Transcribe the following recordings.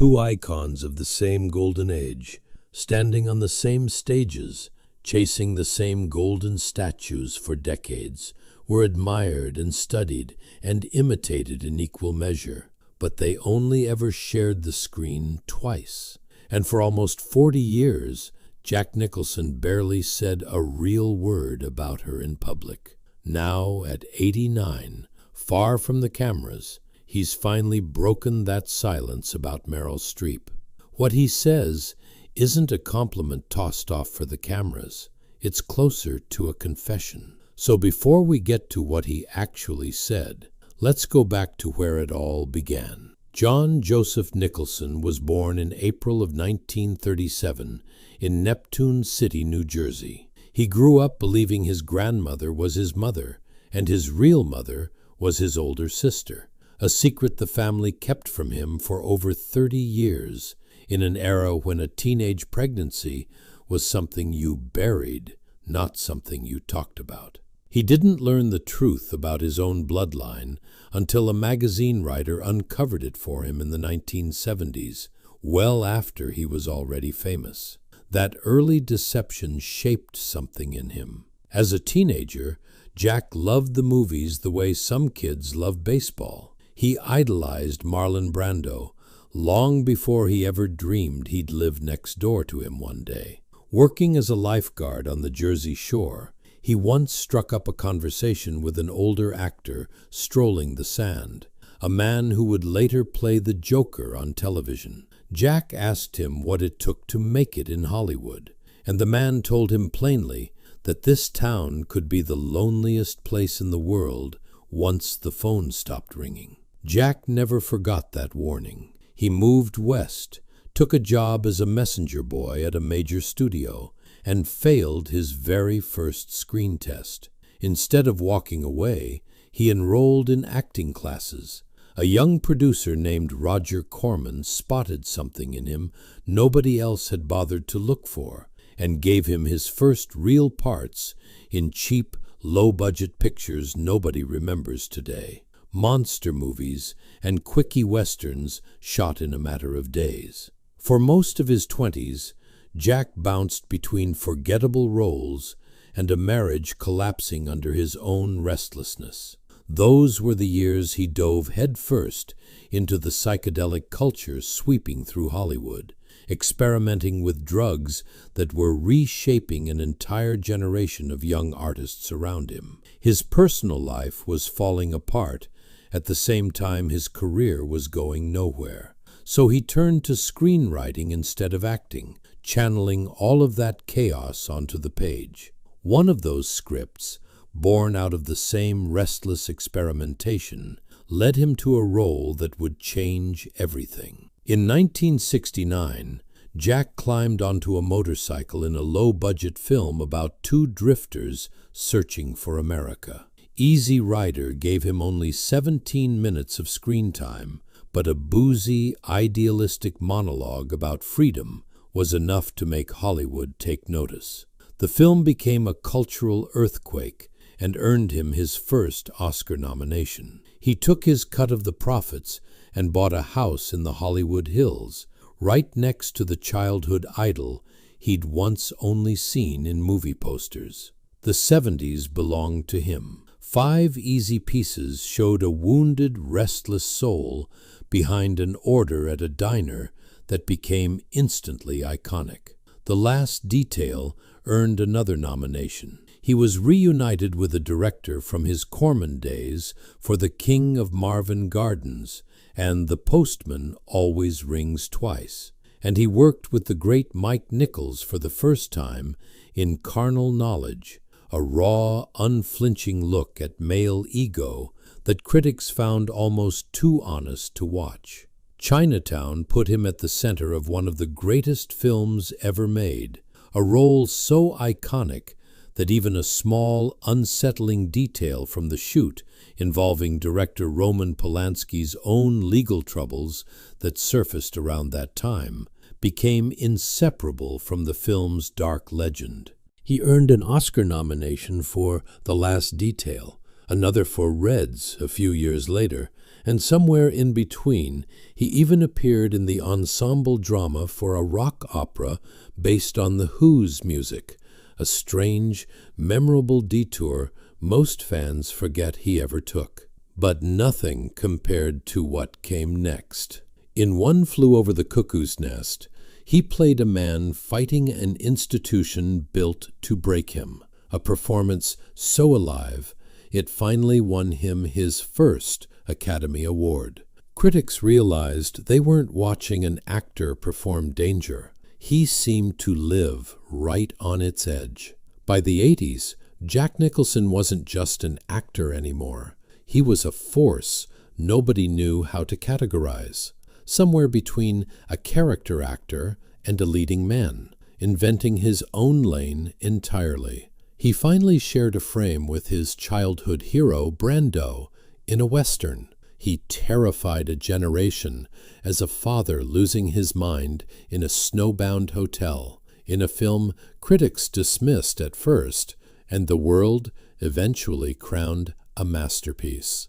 Two icons of the same golden age, standing on the same stages, chasing the same golden statues for decades, were admired and studied and imitated in equal measure. But they only ever shared the screen twice. And for almost 40 years, Jack Nicholson barely said a real word about her in public. Now, at 89, far from the cameras, he's finally broken that silence about Meryl Streep. What he says isn't a compliment tossed off for the cameras. It's closer to a confession. So before we get to what he actually said, let's go back to where it all began. John Joseph Nicholson was born in April of 1937 in Neptune City, New Jersey. He grew up believing his grandmother was his mother, and his real mother was his older sister, a secret the family kept from him for over 30 years, in an era when a teenage pregnancy was something you buried, not something you talked about. He didn't learn the truth about his own bloodline until a magazine writer uncovered it for him in the 1970s, well after he was already famous. That early deception shaped something in him. As a teenager, Jack loved the movies the way some kids love baseball. He idolized Marlon Brando long before he ever dreamed he'd live next door to him one day. Working as a lifeguard on the Jersey Shore, he once struck up a conversation with an older actor strolling the sand, a man who would later play the Joker on television. Jack asked him what it took to make it in Hollywood, and the man told him plainly that this town could be the loneliest place in the world once the phone stopped ringing. Jack never forgot that warning. He moved west, took a job as a messenger boy at a major studio, and failed his very first screen test. Instead of walking away, he enrolled in acting classes. A young producer named Roger Corman spotted something in him nobody else had bothered to look for, and gave him his first real parts in cheap, low-budget pictures nobody remembers today. Monster movies and quickie westerns shot in a matter of days. For most of his 20s, Jack bounced between forgettable roles and a marriage collapsing under his own restlessness. Those were the years he dove headfirst into the psychedelic culture sweeping through Hollywood, experimenting with drugs that were reshaping an entire generation of young artists around him. His personal life was falling apart at the same time his career was going nowhere. So he turned to screenwriting instead of acting, channeling all of that chaos onto the page. One of those scripts, born out of the same restless experimentation, led him to a role that would change everything. In 1969, Jack climbed onto a motorcycle in a low-budget film about two drifters searching for America. Easy Rider gave him only 17 minutes of screen time, but a boozy, idealistic monologue about freedom was enough to make Hollywood take notice. The film became a cultural earthquake and earned him his first Oscar nomination. He took his cut of the profits and bought a house in the Hollywood Hills, right next to the childhood idol he'd once only seen in movie posters. The 70s belonged to him. 5 easy pieces showed a wounded, restless soul behind an order at a diner that became instantly iconic. The Last Detail earned another nomination. He was reunited with a director from his Corman days for The King of Marvin Gardens and The Postman Always Rings Twice. And he worked with the great Mike Nichols for the first time in Carnal Knowledge, a raw, unflinching look at male ego that critics found almost too honest to watch. Chinatown put him at the center of one of the greatest films ever made, a role so iconic that even a small, unsettling detail from the shoot involving director Roman Polanski's own legal troubles that surfaced around that time became inseparable from the film's dark legend. He earned an Oscar nomination for The Last Detail, another for Reds a few years later, And somewhere in between, he even appeared in the ensemble drama for a rock opera based on The Who's music, a strange, memorable detour most fans forget he ever took. But nothing compared to what came next. In One Flew Over the Cuckoo's Nest, he played a man fighting an institution built to break him, a performance so alive it finally won him his first Academy Award. Critics realized they weren't watching an actor perform danger. He seemed to live right on its edge. By the 80s, Jack Nicholson wasn't just an actor anymore. He was a force nobody knew how to categorize, somewhere between a character actor and a leading man, inventing his own lane entirely. He finally shared a frame with his childhood hero, Brando, in a Western. He terrified a generation as a father losing his mind in a snowbound hotel, in a film critics dismissed at first, and the world eventually crowned a masterpiece.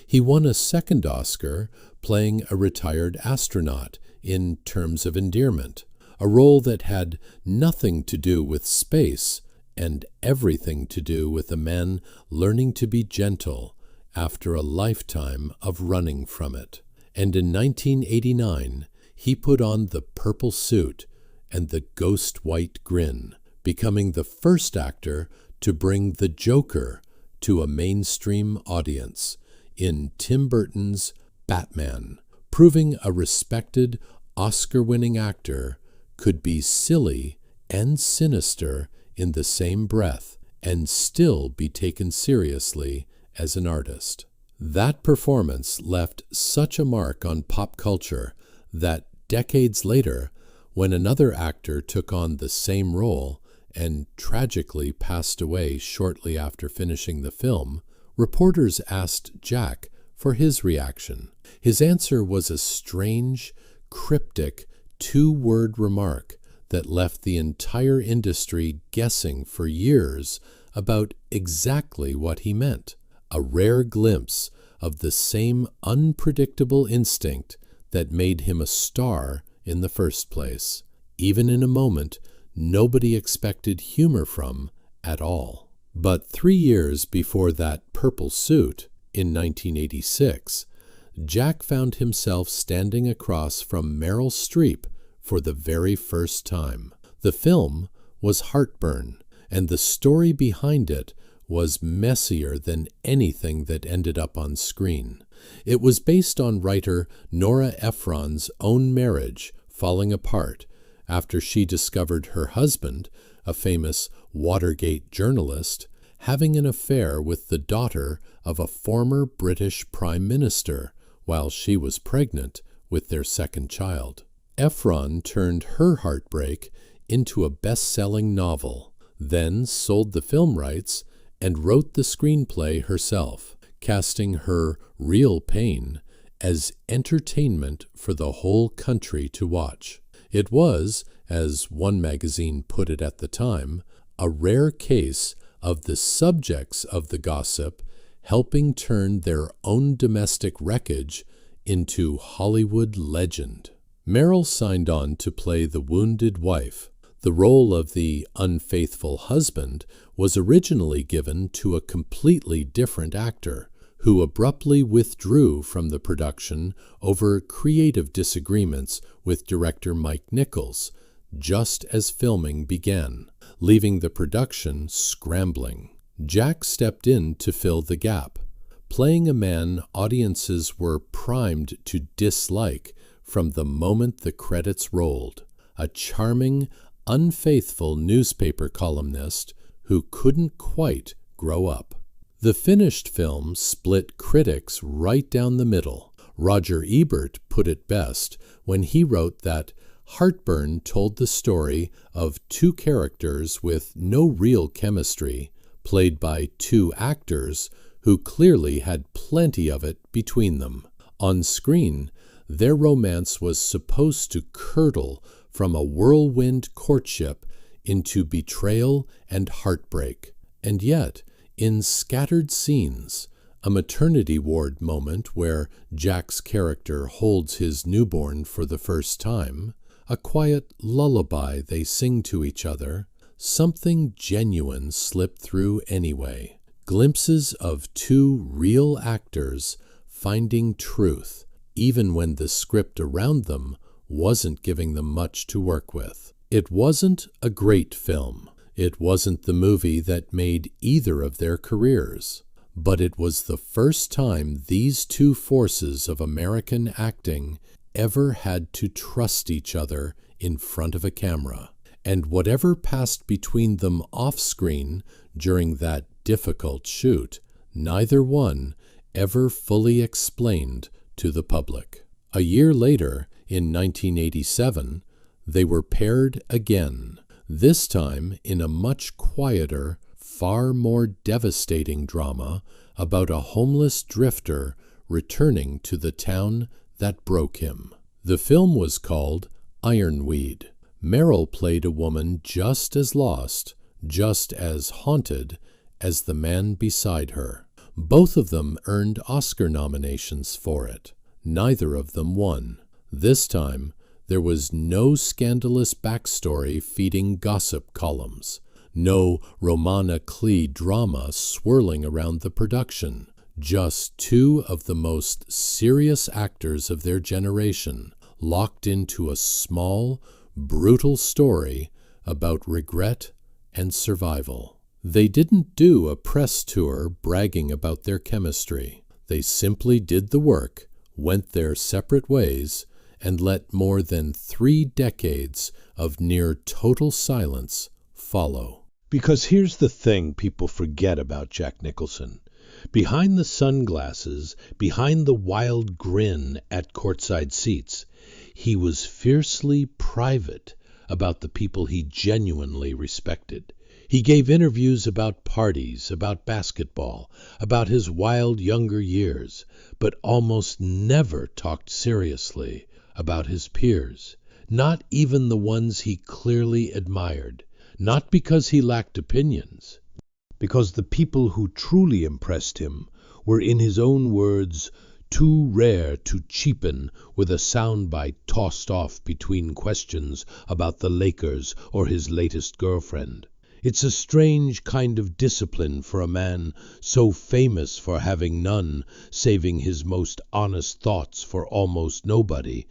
He won a second Oscar playing a retired astronaut in Terms of Endearment, a role that had nothing to do with space and everything to do with a man learning to be gentle after a lifetime of running from it. And in 1989, he put on the purple suit and the ghost white grin, becoming the first actor to bring the Joker to a mainstream audience in Tim Burton's Batman, proving a respected Oscar-winning actor could be silly and sinister in the same breath and still be taken seriously as an artist. That performance left such a mark on pop culture that decades later, when another actor took on the same role and tragically passed away shortly after finishing the film, reporters asked Jack for his reaction. His answer was a strange, cryptic, two-word remark that left the entire industry guessing for years about exactly what he meant. A rare glimpse of the same unpredictable instinct that made him a star in the first place, even in a moment nobody expected humor from at all. But 3 years before that purple suit, in 1986, Jack found himself standing across from Meryl Streep for the very first time. The film was Heartburn, and the story behind it was messier than anything that ended up on screen. It was based on writer Nora Ephron's own marriage falling apart after she discovered her husband, a famous Watergate journalist, having an affair with the daughter of a former British Prime Minister while she was pregnant with their second child. Ephron turned her heartbreak into a best-selling novel, then sold the film rights and wrote the screenplay herself, casting her real pain as entertainment for the whole country to watch. It was, as one magazine put it at the time, a rare case of the subjects of the gossip helping turn their own domestic wreckage into Hollywood legend. Meryl signed on to play the wounded wife. The role of the unfaithful husband was originally given to a completely different actor, who abruptly withdrew from the production over creative disagreements with director Mike Nichols, just as filming began, leaving the production scrambling. Jack stepped in to fill the gap, playing a man audiences were primed to dislike from the moment the credits rolled, a charming, unfaithful newspaper columnist who couldn't quite grow up. The finished film split critics right down the middle. Roger Ebert put it best when he wrote that Heartburn told the story of two characters with no real chemistry, played by two actors who clearly had plenty of it between them. On screen, their romance was supposed to curdle from a whirlwind courtship into betrayal and heartbreak. And yet, in scattered scenes, a maternity ward moment where Jack's character holds his newborn for the first time, a quiet lullaby they sing to each other, something genuine slipped through anyway. Glimpses of two real actors finding truth, even when the script around them wasn't giving them much to work with. It wasn't a great film. It wasn't the movie that made either of their careers. But it was the first time these two forces of American acting ever had to trust each other in front of a camera. And whatever passed between them off-screen during that difficult shoot, neither one ever fully explained to the public. A year later, in 1987, they were paired again, this time in a much quieter, far more devastating drama about a homeless drifter returning to the town that broke him. The film was called Ironweed. Meryl played a woman just as lost, just as haunted as the man beside her. Both of them earned Oscar nominations for it. Neither of them won. This time, there was no scandalous backstory feeding gossip columns, no Romana Clee drama swirling around the production, just two of the most serious actors of their generation locked into a small, brutal story about regret and survival. They didn't do a press tour bragging about their chemistry. They simply did the work, went their separate ways, and let more than 3 decades of near total silence follow. Because here's the thing people forget about Jack Nicholson. Behind the sunglasses, behind the wild grin at courtside seats, he was fiercely private about the people he genuinely respected. He gave interviews about parties, about basketball, about his wild younger years, but almost never talked seriously about his peers, not even the ones he clearly admired, not because he lacked opinions, because the people who truly impressed him were, in his own words, too rare to cheapen with a soundbite tossed off between questions about the Lakers or his latest girlfriend. It's a strange kind of discipline for a man so famous for having none, saving his most honest thoughts for almost nobody,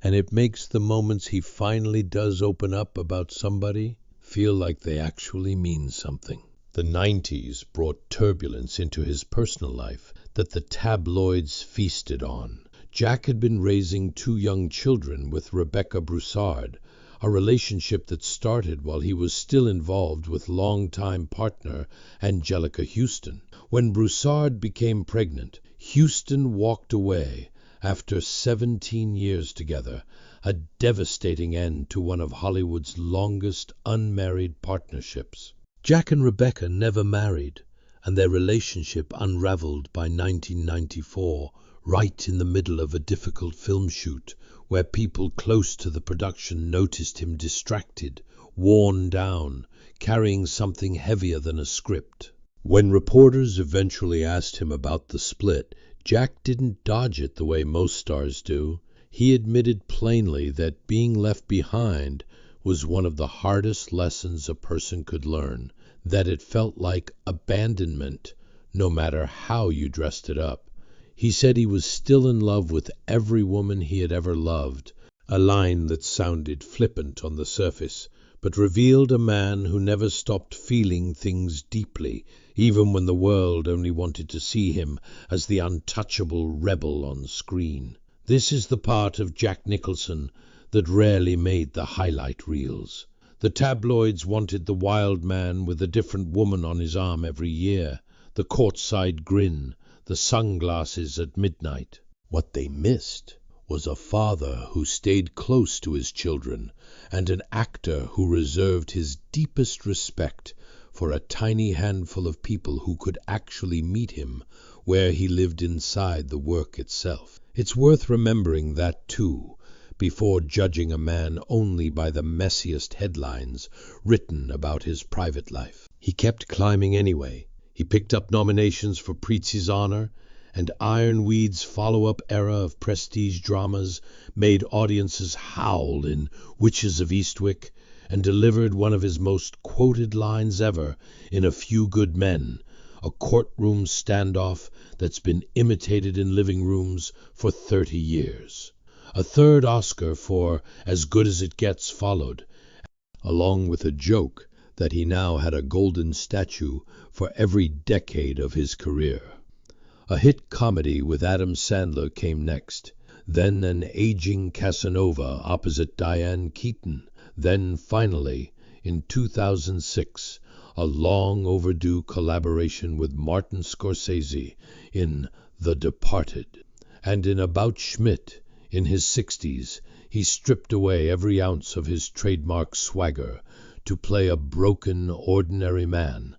and it makes the moments he finally does open up about somebody feel like they actually mean something. The 90s brought turbulence into his personal life that the tabloids feasted on. Jack had been raising 2 young children with Rebecca Broussard, a relationship that started while he was still involved with longtime partner Angelica Houston. When Broussard became pregnant, Houston walked away after 17 years together, a devastating end to one of Hollywood's longest unmarried partnerships. Jack and Rebecca never married, and their relationship unraveled by 1994, right in the middle of a difficult film shoot, where people close to the production noticed him distracted, worn down, carrying something heavier than a script. When reporters eventually asked him about the split, Jack didn't dodge it the way most stars do. He admitted plainly that being left behind was one of the hardest lessons a person could learn, that it felt like abandonment, no matter how you dressed it up. He said he was still in love with every woman he had ever loved, a line that sounded flippant on the surface, but revealed a man who never stopped feeling things deeply, even when the world only wanted to see him as the untouchable rebel on screen. This is the part of Jack Nicholson that rarely made the highlight reels. The tabloids wanted the wild man with a different woman on his arm every year, the courtside grin, the sunglasses at midnight. What they missed was a father who stayed close to his children and an actor who reserved his deepest respect for a tiny handful of people who could actually meet him where he lived inside the work itself. It's worth remembering that too, before judging a man only by the messiest headlines written about his private life. He kept climbing anyway. He picked up nominations for Prizzi's Honor, and Ironweed's follow-up era of prestige dramas made audiences howl in Witches of Eastwick, and delivered one of his most quoted lines ever in A Few Good Men, a courtroom standoff that's been imitated in living rooms for 30 years. A third Oscar for As Good as It Gets followed, along with a joke that he now had a golden statue for every decade of his career. A hit comedy with Adam Sandler came next, then an aging Casanova opposite Diane Keaton, then finally, in 2006, a long overdue collaboration with Martin Scorsese in The Departed. And in About Schmidt, in his 60s, he stripped away every ounce of his trademark swagger to play a broken, ordinary man,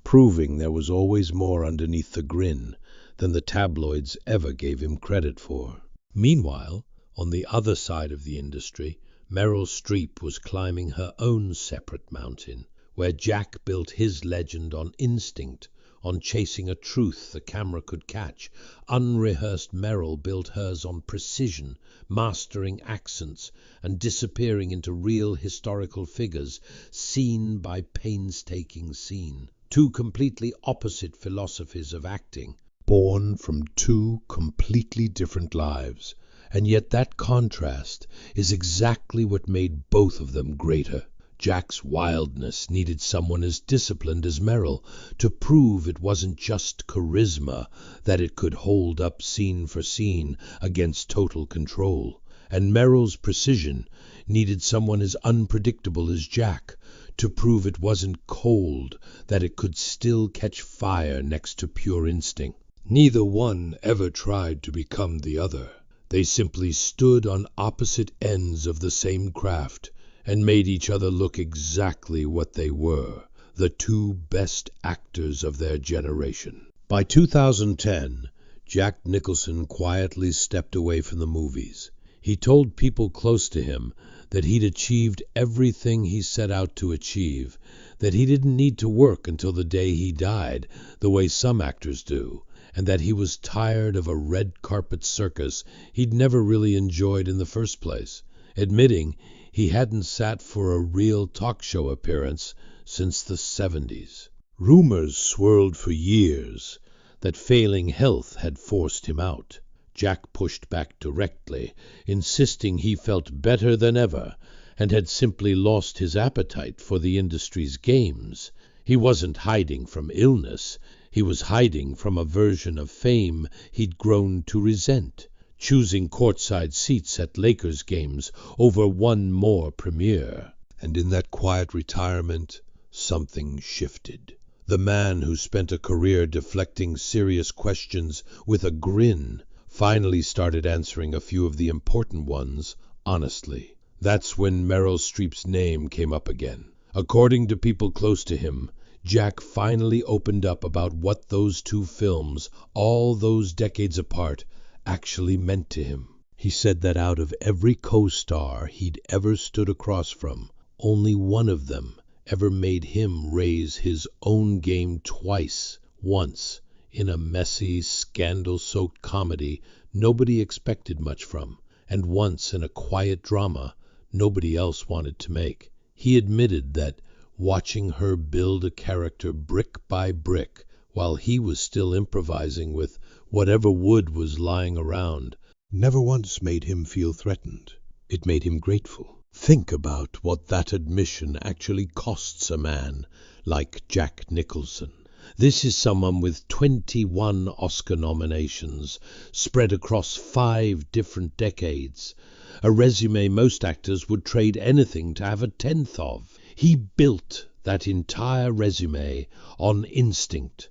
proving there was always more underneath the grin than the tabloids ever gave him credit for. Meanwhile, on the other side of the industry, Meryl Streep was climbing her own separate mountain, where Jack built his legend on instinct, on chasing a truth the camera could catch. Unrehearsed Meryl built hers on precision, mastering accents and disappearing into real historical figures, scene by painstaking scene. Two completely opposite philosophies of acting, born from two completely different lives, and yet that contrast is exactly what made both of them greater. Jack's wildness needed someone as disciplined as Meryl to prove it wasn't just charisma, that it could hold up scene for scene against total control. And Meryl's precision needed someone as unpredictable as Jack to prove it wasn't cold, that it could still catch fire next to pure instinct. Neither one ever tried to become the other. They simply stood on opposite ends of the same craft and made each other look exactly what they were, the two best actors of their generation. By 2010, Jack Nicholson quietly stepped away from the movies. He told people close to him that he'd achieved everything he set out to achieve, that he didn't need to work until the day he died, the way some actors do, and that he was tired of a red carpet circus he'd never really enjoyed in the first place, admitting he hadn't sat for a real talk show appearance since the 70s. Rumors swirled for years that failing health had forced him out. Jack pushed back directly, insisting he felt better than ever and had simply lost his appetite for the industry's games. He wasn't hiding from illness, he was hiding from a version of fame he'd grown to resent, choosing courtside seats at Lakers games over one more premiere. And in that quiet retirement, something shifted. The man who spent a career deflecting serious questions with a grin finally started answering a few of the important ones honestly. That's when Meryl Streep's name came up again. According to people close to him, Jack finally opened up about what those two films, all those decades apart, actually meant to him. He said that out of every co-star he'd ever stood across from, only one of them ever made him raise his own game twice. Once in a messy, scandal-soaked comedy nobody expected much from, and once in a quiet drama nobody else wanted to make. He admitted that watching her build a character brick by brick while he was still improvising with whatever wood was lying around never once made him feel threatened. It made him grateful. Think about what that admission actually costs a man like Jack Nicholson. This is someone with 21 Oscar nominations spread across 5 different decades, a resume most actors would trade anything to have a 10th of. He built that entire resume on instinct,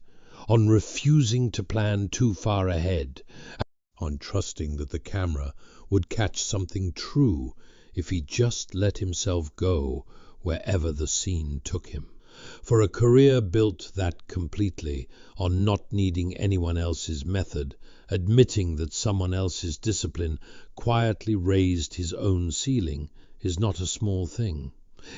on refusing to plan too far ahead, on trusting that the camera would catch something true if he just let himself go wherever the scene took him. For a career built that completely on not needing anyone else's method, admitting that someone else's discipline quietly raised his own ceiling, is not a small thing.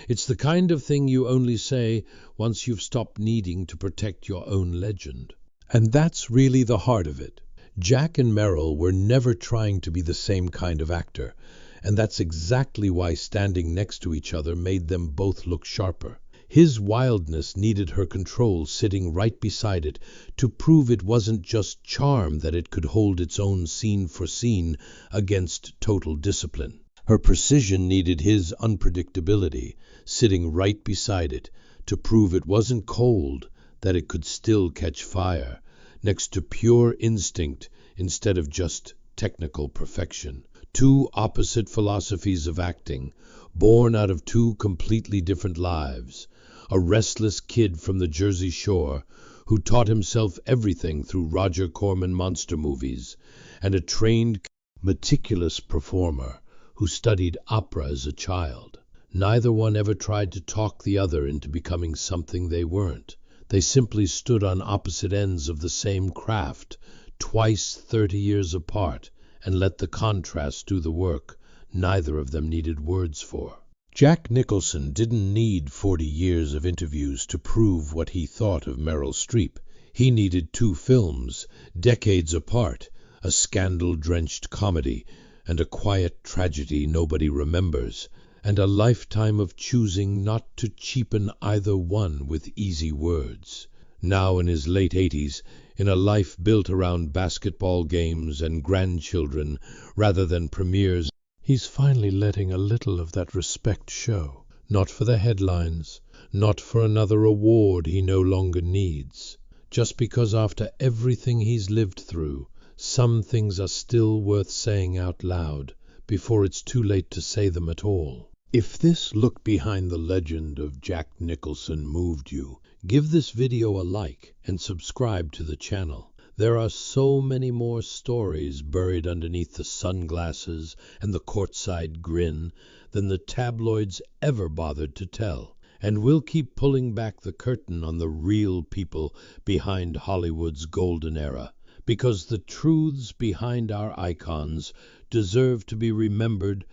It's the kind of thing you only say once you've stopped needing to protect your own legend. And that's really the heart of it. Jack and Meryl were never trying to be the same kind of actor, and that's exactly why standing next to each other made them both look sharper. His wildness needed her control sitting right beside it to prove it wasn't just charm, that it could hold its own scene for scene against total discipline. Her precision needed his unpredictability sitting right beside it to prove it wasn't cold, that it could still catch fire, next to pure instinct instead of just technical perfection. Two opposite philosophies of acting, born out of two completely different lives. A restless kid from the Jersey Shore who taught himself everything through Roger Corman monster movies, and a trained, meticulous performer who studied opera as a child. Neither one ever tried to talk the other into becoming something they weren't. They simply stood on opposite ends of the same craft, twice 30 years apart, and let the contrast do the work neither of them needed words for. Jack Nicholson didn't need 40 years of interviews to prove what he thought of Meryl Streep. He needed 2 films, decades apart, a scandal-drenched comedy and a quiet tragedy nobody remembers, and a lifetime of choosing not to cheapen either one with easy words. Now in his late 80s, in a life built around basketball games and grandchildren rather than premieres, he's finally letting a little of that respect show. Not for the headlines, not for another award he no longer needs. Just because after everything he's lived through, some things are still worth saying out loud before it's too late to say them at all. If this look behind the legend of Jack Nicholson moved you, give this video a like and subscribe to the channel. There are so many more stories buried underneath the sunglasses and the courtside grin than the tabloids ever bothered to tell. And we'll keep pulling back the curtain on the real people behind Hollywood's golden era, because the truths behind our icons deserve to be remembered,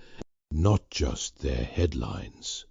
not just their headlines.